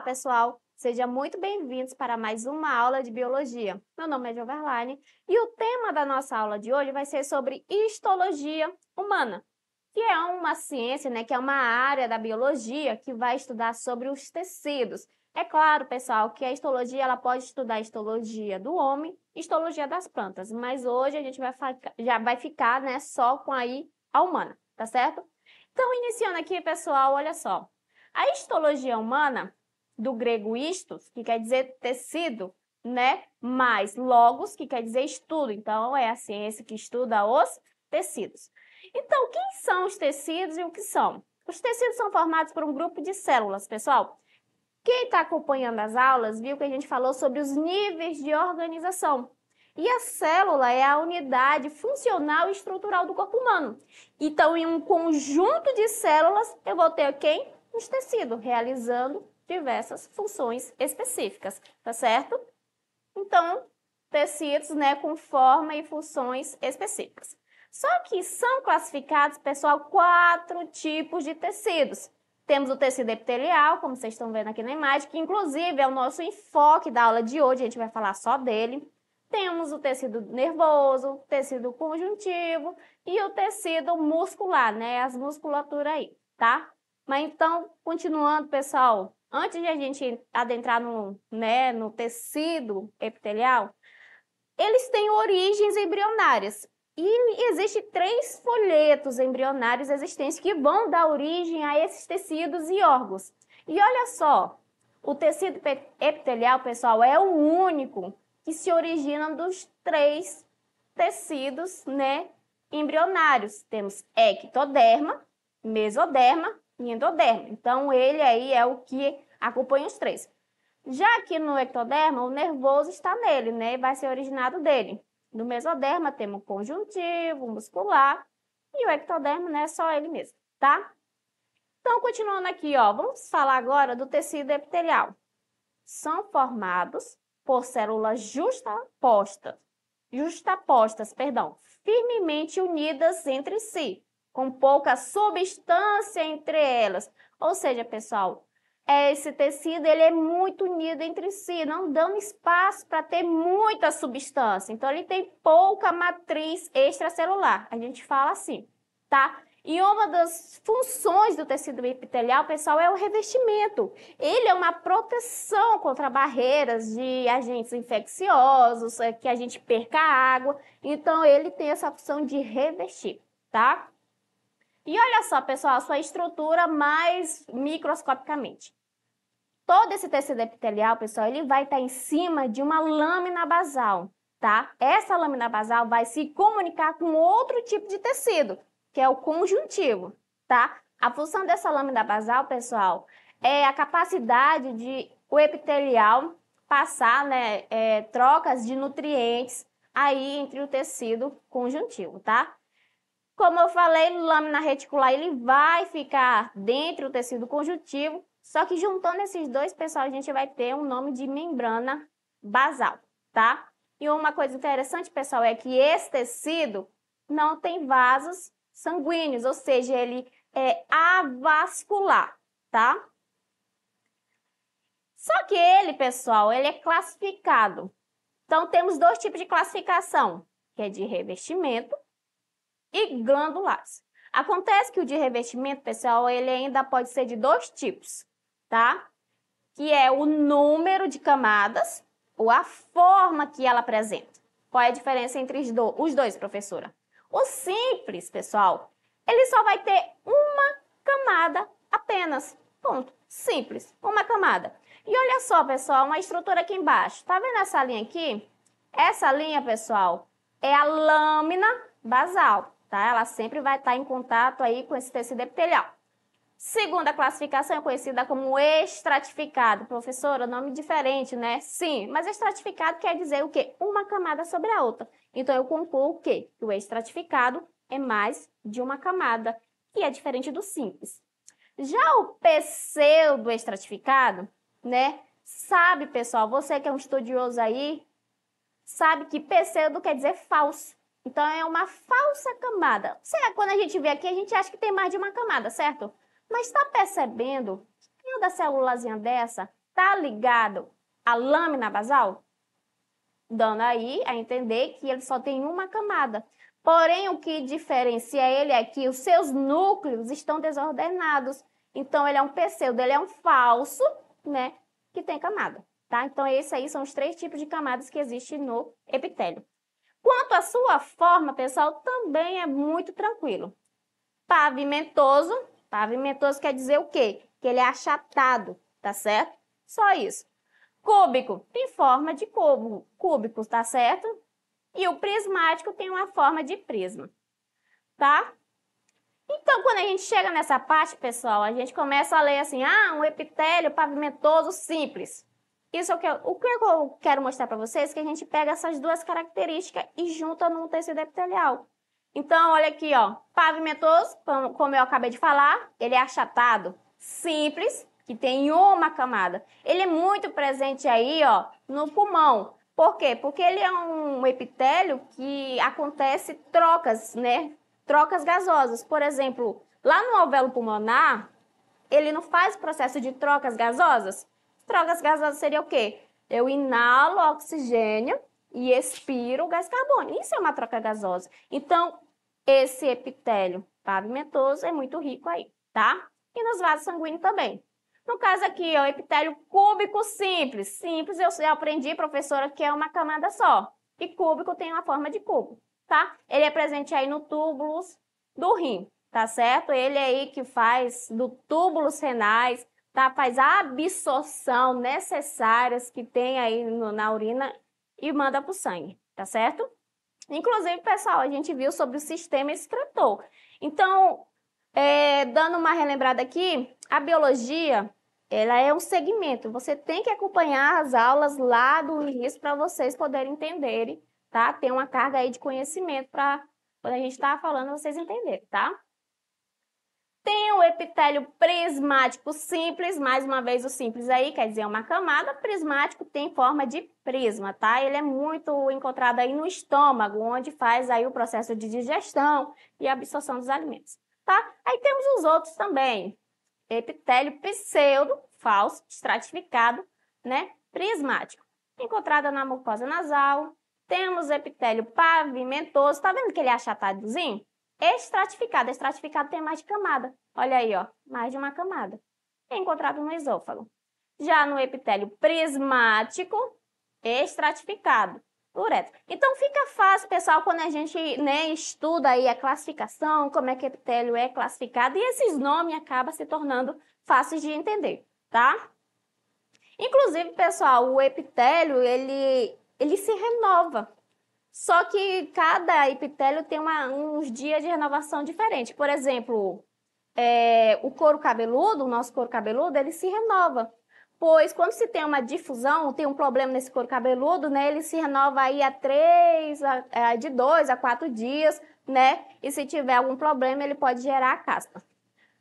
pessoal! Sejam muito bem-vindos para mais uma aula de Biologia. Meu nome é Joverlaine e o tema da nossa aula de hoje vai ser sobre histologia humana, que é uma ciência, que é uma área da biologia que vai estudar sobre os tecidos. É claro, pessoal, que a histologia ela pode estudar a histologia do homem e histologia das plantas, mas hoje a gente já vai ficar, só com a humana, tá certo? Então, iniciando aqui, pessoal, olha só. A histologia humana, do grego histos, que quer dizer tecido, mais logos, que quer dizer estudo. Então, é a ciência que estuda os tecidos. Então, quem são os tecidos e o que são? Os tecidos são formados por um grupo de células, pessoal. Quem está acompanhando as aulas viu que a gente falou sobre os níveis de organização. E a célula é a unidade funcional e estrutural do corpo humano. Então, em um conjunto de células, eu vou ter quem? Os tecidos, realizando diversas funções específicas, tá certo? Então, tecidos, com forma e funções específicas. Só que são classificados, pessoal, 4 tipos de tecidos. Temos o tecido epitelial, como vocês estão vendo aqui na imagem, que inclusive é o nosso enfoque da aula de hoje, a gente vai falar só dele. Temos o tecido nervoso, o tecido conjuntivo e o tecido muscular, as musculaturas aí, tá? Mas então, continuando, pessoal, antes de a gente adentrar no tecido epitelial, eles têm origens embrionárias. E existem 3 folhetos embrionários existentes que vão dar origem a esses tecidos e órgãos. E olha só, o tecido epitelial, pessoal, é o único que se origina dos 3 tecidos, embrionários. Temos ectoderma, mesoderma e endoderma. Então, ele aí é o que acompanha os 3. Já aqui no ectoderma, o nervoso está nele, vai ser originado dele. No mesoderma, temos o conjuntivo, o muscular, e o ectoderma, é só ele mesmo, tá? Então, continuando aqui, vamos falar agora do tecido epitelial. São formados por células justapostas, firmemente unidas entre si, com pouca substância entre elas. Ou seja, pessoal, esse tecido ele é muito unido entre si, não dando espaço para ter muita substância. Então, ele tem pouca matriz extracelular. A gente fala assim, tá? E uma das funções do tecido epitelial, pessoal, é o revestimento. Ele é uma proteção contra barreiras de agentes infecciosos, que a gente perca água. Então, ele tem essa função de revestir, tá? E olha só, pessoal, a sua estrutura mais microscopicamente. Todo esse tecido epitelial, pessoal, ele vai estar em cima de uma lâmina basal, tá? Essa lâmina basal vai se comunicar com outro tipo de tecido, que é o conjuntivo, tá? A função dessa lâmina basal, pessoal, é a capacidade de o epitelial passar, trocas de nutrientes aí entre o tecido conjuntivo, tá? Como eu falei, lâmina reticular, ele vai ficar dentro do tecido conjuntivo, só que juntando esses dois, pessoal, a gente vai ter um nome de membrana basal, tá? E uma coisa interessante, pessoal, é que esse tecido não tem vasos sanguíneos, ou seja, ele é avascular, tá? Só que ele, pessoal, ele é classificado. Então, temos 2 tipos de classificação, que é de revestimento e glandulares. Acontece que o de revestimento, pessoal, ele ainda pode ser de 2 tipos, tá? Que é o número de camadas ou a forma que ela apresenta. Qual é a diferença entre os dois, professora? O simples, pessoal, ele só vai ter uma camada apenas. Ponto. Simples, uma camada. E olha só, pessoal, uma estrutura aqui embaixo. Tá vendo essa linha aqui? Essa linha, pessoal, é a lâmina basal, tá? Ela sempre vai estar em contato aí com esse tecido epitelial. Segunda classificação é conhecida como estratificado. Professora, nome diferente, né? Sim, mas estratificado quer dizer o quê? Uma camada sobre a outra. Então, eu concluo o quê? Que o estratificado é mais de uma camada, que é diferente do simples. Já o pseudoestratificado, sabe, pessoal, você que é um estudioso aí, sabe que pseudo quer dizer falso. Então, é uma falsa camada. Quando a gente vê aqui, a gente acha que tem mais de uma camada, certo? Mas está percebendo que cada célulazinha dessa está ligado à lâmina basal? Dando aí a entender que ele só tem uma camada. Porém, o que diferencia ele é que os seus núcleos estão desordenados. Então, ele é um pseudo, ele é um falso, né, que tem camada, tá? Então, esses aí são os 3 tipos de camadas que existem no epitélio. Quanto à sua forma, pessoal, também é muito tranquilo. Pavimentoso, pavimentoso quer dizer o quê? Que ele é achatado, tá certo? Só isso. Cúbico tem forma de cúbico, tá certo? E o prismático tem uma forma de prisma, tá? Então, quando a gente chega nessa parte, pessoal, a gente começa a ler assim, um epitélio pavimentoso simples. Isso é o que eu quero mostrar para vocês, que a gente pega essas 2 características e junta num tecido epitelial. Então, olha aqui, ó, pavimentoso, como eu acabei de falar, ele é achatado, simples, que tem uma camada. Ele é muito presente aí, ó, no pulmão. Por quê? Porque ele é um epitélio que acontece trocas, né? Trocas gasosas. Por exemplo, lá no alvéolo pulmonar, ele não faz processo de trocas gasosas. Trocas gasosas seria o quê? Eu inalo oxigênio e expiro o gás carbônico. Isso é uma troca gasosa. Então, esse epitélio pavimentoso é muito rico aí, tá? E nos vasos sanguíneos também. No caso aqui, ó, epitélio cúbico simples. Simples, eu já aprendi, professora, que é uma camada só. E cúbico tem uma forma de cubo, tá? Ele é presente aí no túbulos do rim, tá certo? Ele aí que faz do túbulos renais, tá? Faz a absorção necessárias que tem aí na urina e manda para o sangue, tá certo? Inclusive, pessoal, a gente viu sobre o sistema excretor. Então, dando uma relembrada aqui, a biologia, ela é um segmento. Você tem que acompanhar as aulas lá do início para vocês poderem entenderem, tá? Tem uma carga aí de conhecimento para, quando a gente está falando, vocês entenderem, tá? Tem o epitélio prismático simples, mais uma vez o simples aí, quer dizer, uma camada. Prismático tem forma de prisma, tá? Ele é muito encontrado aí no estômago, onde faz aí o processo de digestão e absorção dos alimentos, tá? Aí temos os outros também. Epitélio pseudo, falso, estratificado, né? Prismático. Encontrada na mucosa nasal. Temos epitélio pavimentoso, tá vendo que ele é achatadozinho? Estratificado. Estratificado tem mais de camada. Olha aí, ó, mais de uma camada. É encontrado no esôfago. Já no epitélio prismático, estratificado, uretra. Então, fica fácil, pessoal, quando a gente, né, estuda aí a classificação, como é que o epitélio é classificado, e esses nomes acabam se tornando fáceis de entender, tá? Inclusive, pessoal, o epitélio, ele se renova. Só que cada epitélio tem uns dias de renovação diferentes. Por exemplo, o couro cabeludo, o nosso couro cabeludo, ele se renova. Pois quando se tem uma difusão, tem um problema nesse couro cabeludo, né? Ele se renova aí de 2 a 4 dias, né? E se tiver algum problema, ele pode gerar a caspa.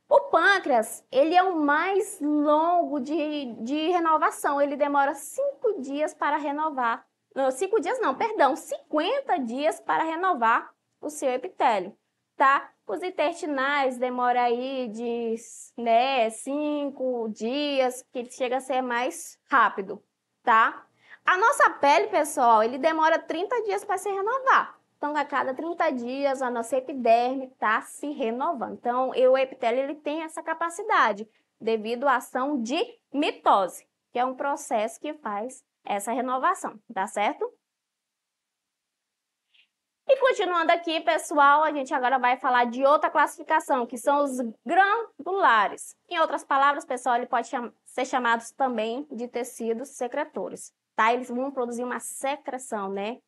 O pâncreas, ele é o mais longo de renovação. Ele demora 5 dias para renovar. 5 dias não, perdão, 50 dias para renovar o seu epitélio, tá? Os intestinais demoram aí de 5 dias, que chega a ser mais rápido, tá? A nossa pele, pessoal, ele demora 30 dias para se renovar. Então, a cada 30 dias, a nossa epiderme está se renovando. Então, o epitélio ele tem essa capacidade devido à ação de mitose, que é um processo que faz essa renovação, tá certo? E continuando aqui, pessoal, a gente agora vai falar de outra classificação, que são os glandulares. Em outras palavras, pessoal, ele pode ser chamado também de tecidos secretores, tá? Eles vão produzir uma secreção, né?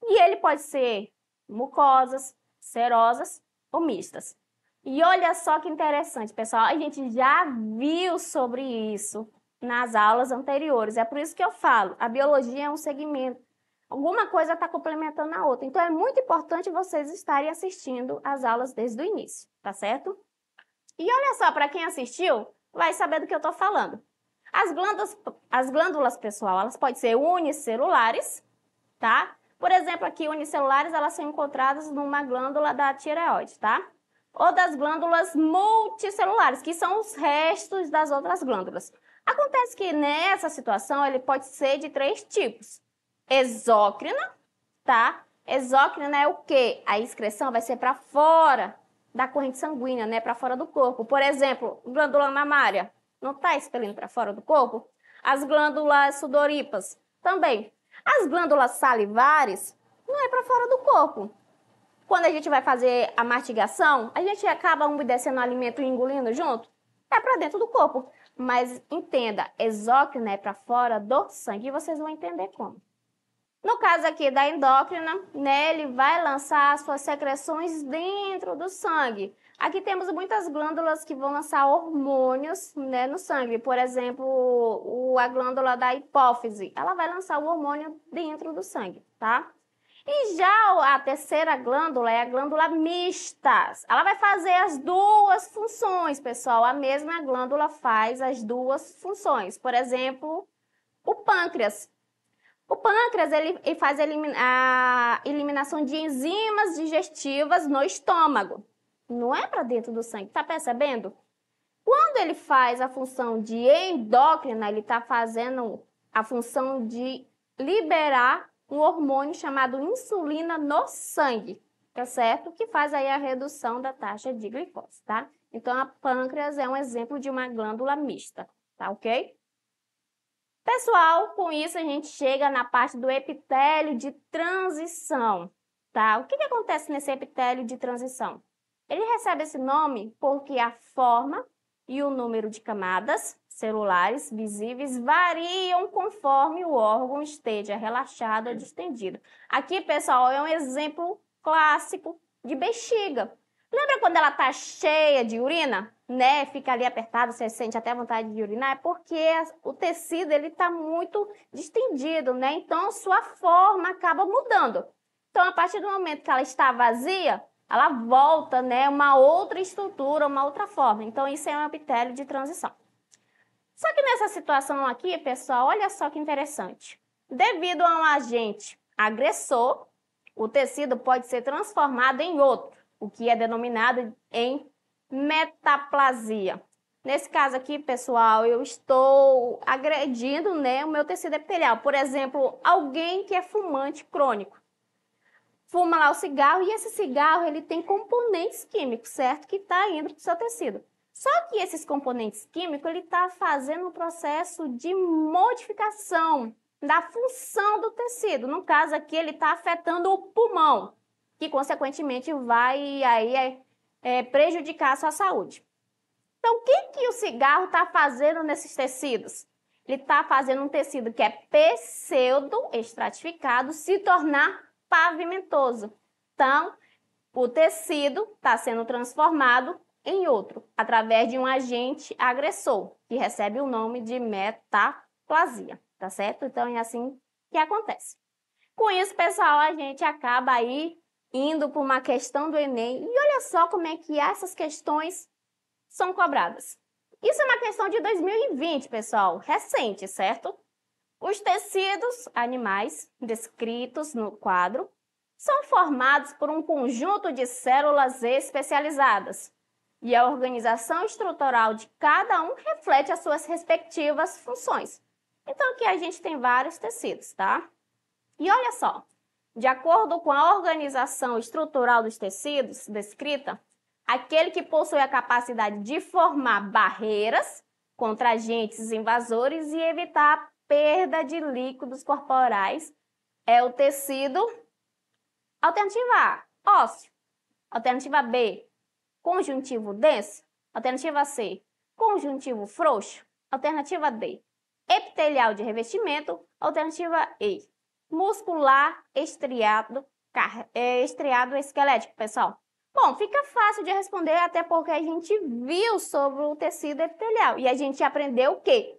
E ele pode ser mucosas, serosas ou mistas. E olha só que interessante, pessoal, a gente já viu sobre isso nas aulas anteriores. É por isso que eu falo, a biologia é um segmento. Alguma coisa está complementando a outra. Então, é muito importante vocês estarem assistindo as aulas desde o início, tá certo? E olha só, para quem assistiu, vai saber do que eu estou falando. As glândulas, pessoal, elas podem ser unicelulares, tá? Por exemplo, aqui, unicelulares, elas são encontradas numa glândula da tireoide, tá? Ou das glândulas multicelulares, que são os restos das outras glândulas. Acontece que nessa situação ele pode ser de 3 tipos. Exócrina, tá? Exócrina é o quê? A excreção vai ser para fora da corrente sanguínea, né? Para fora do corpo. Por exemplo, glândula mamária não está expelindo para fora do corpo? As glândulas sudoríparas também. As glândulas salivares não é para fora do corpo. Quando a gente vai fazer a mastigação, a gente acaba umedecendo o alimento e engolindo junto. É para dentro do corpo. Mas entenda, exócrina é para fora do sangue. E vocês vão entender como. No caso aqui da endócrina, né, ele vai lançar suas secreções dentro do sangue. Aqui temos muitas glândulas que vão lançar hormônios, né, no sangue. Por exemplo, a glândula da hipófise, ela vai lançar o hormônio dentro do sangue, tá? E já a terceira glândula é a glândula mista. Ela vai fazer as duas funções, pessoal. A mesma glândula faz as duas funções. Por exemplo, o pâncreas. O pâncreas ele faz a eliminação de enzimas digestivas no estômago. Não é para dentro do sangue, tá percebendo? Quando ele faz a função de endócrina, ele está fazendo a função de liberar um hormônio chamado insulina no sangue, tá certo? Que faz aí a redução da taxa de glicose, tá? Então, a pâncreas é um exemplo de uma glândula mista, tá ok? Pessoal, com isso a gente chega na parte do epitélio de transição, tá? O que acontece nesse epitélio de transição? Ele recebe esse nome porque a forma e o número de camadas celulares visíveis variam conforme o órgão esteja relaxado ou distendido. Aqui, pessoal, é um exemplo clássico de bexiga. Lembra quando ela está cheia de urina, né? Fica ali apertado, você sente até vontade de urinar? É porque o tecido ele está muito distendido, né? Então, sua forma acaba mudando. Então, a partir do momento que ela está vazia, ela volta, né? Uma outra estrutura, uma outra forma. Então, isso é um epitélio de transição. Só que nessa situação aqui, pessoal, olha só que interessante. Devido a um agente agressor, o tecido pode ser transformado em outro, o que é denominado em metaplasia. Nesse caso aqui, pessoal, eu estou agredindo, né, o meu tecido epitelial. Por exemplo, alguém que é fumante crônico. Fuma lá o cigarro e esse cigarro ele tem componentes químicos, certo? Que está indo para o seu tecido. Só que esses componentes químicos, ele está fazendo um processo de modificação da função do tecido. No caso aqui, ele está afetando o pulmão, que consequentemente vai aí, prejudicar a sua saúde. Então, o que o cigarro está fazendo nesses tecidos? Ele está fazendo um tecido que é pseudo-estratificado se tornar pavimentoso. Então, o tecido está sendo transformado em outro, através de um agente agressor, que recebe o nome de metaplasia, tá certo? Então, é assim que acontece. Com isso, pessoal, a gente acaba aí indo para uma questão do Enem. E olha só como é que essas questões são cobradas. Isso é uma questão de 2020, pessoal, recente, certo? Os tecidos animais descritos no quadro são formados por um conjunto de células especializadas e a organização estrutural de cada um reflete as suas respectivas funções. Então, aqui a gente tem vários tecidos, tá? E olha só, de acordo com a organização estrutural dos tecidos descrita, aquele que possui a capacidade de formar barreiras contra agentes invasores e evitar a perda de líquidos corporais é o tecido. Alternativa A, ósseo. Alternativa B, conjuntivo denso. Alternativa C, conjuntivo frouxo. Alternativa D, epitelial de revestimento. Alternativa E, muscular estriado esquelético, pessoal. Bom, fica fácil de responder, até porque a gente viu sobre o tecido epitelial e a gente aprendeu o quê?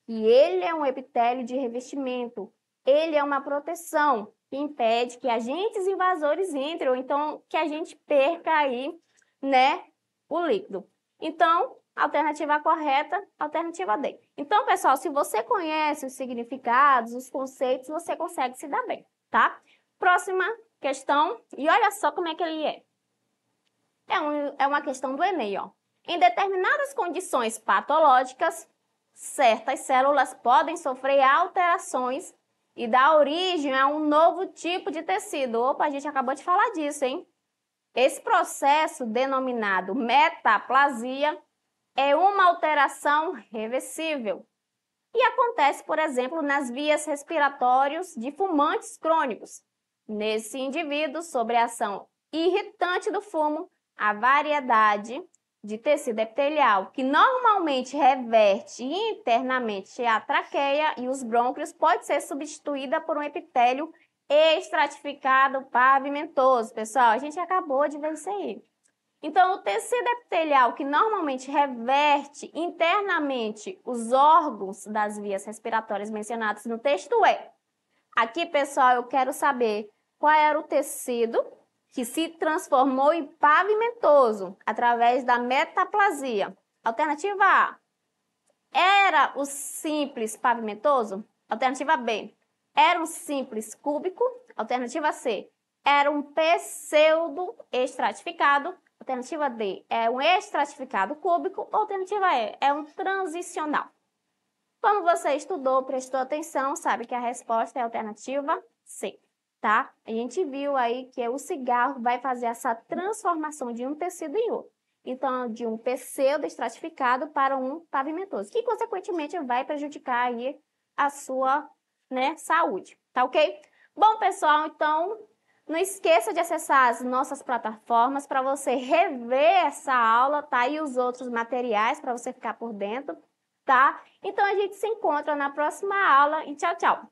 Que ele é um epitélio de revestimento, ele é uma proteção que impede que agentes invasores entrem, ou então que a gente perca aí, né, o líquido. Então, alternativa correta, alternativa D. Então, pessoal, se você conhece os significados, os conceitos, você consegue se dar bem, tá? Próxima questão, e olha só como é que ele é. É uma questão do Enem, ó. Em determinadas condições patológicas, certas células podem sofrer alterações e dar origem a um novo tipo de tecido. Opa, a gente acabou de falar disso, hein? Esse processo, denominado metaplasia, é uma alteração reversível e acontece, por exemplo, nas vias respiratórias de fumantes crônicos. Nesse indivíduo, sob a ação irritante do fumo, a variedade de tecido epitelial, que normalmente reverte internamente a traqueia e os brônquios, pode ser substituída por um epitélio estratificado pavimentoso. Pessoal, a gente acabou de ver isso aí. Então, o tecido epitelial que normalmente reverte internamente os órgãos das vias respiratórias mencionados no texto é... Aqui, pessoal, eu quero saber qual era o tecido que se transformou em pavimentoso através da metaplasia. Alternativa A, era o simples pavimentoso? Alternativa B, era um simples cúbico? Alternativa C, era um pseudo estratificado? Alternativa D, é um estratificado cúbico? Alternativa E, é um transicional. Como você estudou, prestou atenção, sabe que a resposta é a alternativa C, tá? A gente viu aí que o cigarro vai fazer essa transformação de um tecido em outro. Então, de um pseudo estratificado para um pavimentoso, que consequentemente vai prejudicar aí a sua, saúde, tá ok? Bom, pessoal, então não esqueça de acessar as nossas plataformas para você rever essa aula, tá? E os outros materiais para você ficar por dentro, tá? Então a gente se encontra na próxima aula e tchau, tchau!